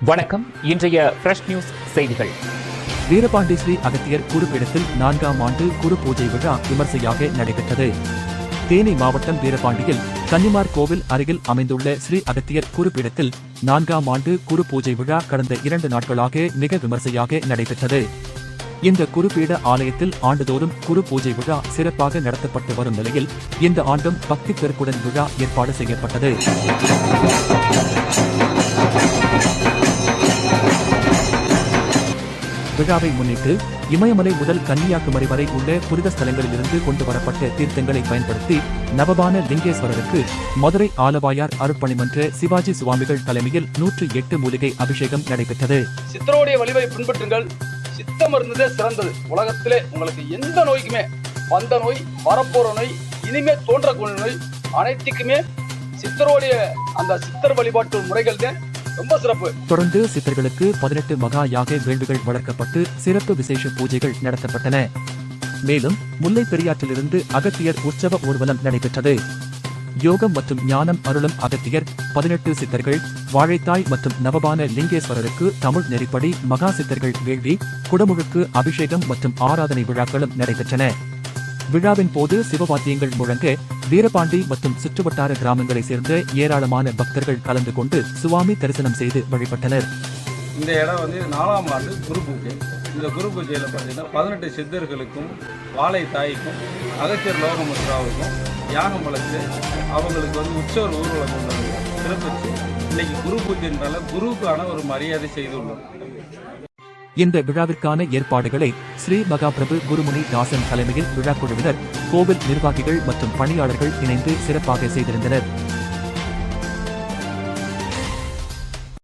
வணக்கம். இன்றைய fresh news செய்திகள். வீரபாண்டி ஸ்ரீ அகத்தியர் குருபீடத்தில் 4ஆம் ஆண்டு குரு பூஜை விழா விமர்சையாக நடைபெற்றது. தேனி மாவட்டம் வீரபாண்டியில் கன்னிமார் கோவில் அருகில் அமைந்துள்ள ஸ்ரீ அகத்தியர் குருபீடத்தில் 4ஆம் ஆண்டு குரு பூஜை விழா கடந்த 2 நாட்களாக மிக விமர்சையாக நடைபெற்றது. இந்த குருபீட ஆலயத்தில் ஆண்டுதோறும் குரு பூஜை விழா சிறப்பாக நடத்தப்பட்டு வரும் நிலையில் இந்த ஆண்டும் பக்தி பெருக்குடன் விழா ஏற்பாடு செய்யப்பட்டது. விழாவை முன்னிட்டு இமயமலை முதல் கன்னியாகுமரி வரை உள்ள புனித ஸ்தலங்களிலிருந்து கொண்டு வரப்பட்ட தீர்த்தங்களை பயன்படுத்தி நவபான லிங்கேஸ்வரருக்கு மதுரை ஆலவாயார் அருட்பணிமன்ற சிவாஜி சுவாமிகள் தலைமையில் 108 மூலிகை அபிஷேகம் நடைபெற்றது. சித்தருடைய வழிவை பின்பற்றுங்கள். சித்தம் இருந்ததே சிறந்தது. உலகத்திலே உங்களுக்கு எந்த நோய்க்குமே, வந்த நோய், வரப்போற நோய், இனிமே தோன்றக்கூடிய நோய் அனைத்துக்குமே சித்தருடைய அந்த சித்தர் வழிபாட்டு முறைகள் தான் ரொம்ப சிறப்பு. தொடர்ந்து சித்தர்களுக்கு 18 மகா யாக வேள்விகள் வளர்க்கப்பட்டு சிறப்பு விசேஷ பூஜைகள் நடத்தப்பட்டன. மேலும் முல்லை பெரியாற்றிலிருந்து அகத்தியர் உற்சவ ஊர்வலம் நடைபெற்றது. யோகம் மற்றும் ஞானம் அருளும் அகத்தியர், 18 சித்தர்கள், வாழைத்தாய் மற்றும் நவபான லிங்கேஸ்வரருக்கு தமிழ் நெறிப்படி மகா சித்தர்கள் வேள்வி, குடமுழுக்கு அபிஷேகம் மற்றும் ஆராதனை விழாக்களும் நடைபெற்றன. விழாவின் போது சிவவாத்தியங்கள் முழங்க வீரபாண்டி மற்றும் சுற்றுவட்டார கிராமங்களை சேர்ந்த ஏராளமான பக்தர்கள் கலந்து கொண்டு சுவாமி தரிசனம் செய்து வழிபட்டனர். இந்த இடம் 4ஆம் ஆண்டு குரு பூஜை. இந்த குரு பூஜையில் பார்த்தீங்கன்னா 18 சித்தர்களுக்கும் வாழை தாய்க்கும் அகத்தியர் லோகமுத்ராவுக்கும் யாகம் வளர்த்து அவங்களுக்கு உற்சவ ஊர்வலம் கொண்டு சிறப்பிச்சு இன்னைக்கு குரு பூஜைன்றால குருவுக்கான ஒரு மரியாதை செய்துள்ளோம். இந்த விழாவிற்கான ஏற்பாடுகளை ஸ்ரீ மகாபிரபு குருமுனி தாசன் தலைமையில் விழாக்குழுவினர், கோவில் நிர்வாகிகள் மற்றும் பணியாளர்கள் இணைந்து சிறப்பாக செய்திருந்தனர்.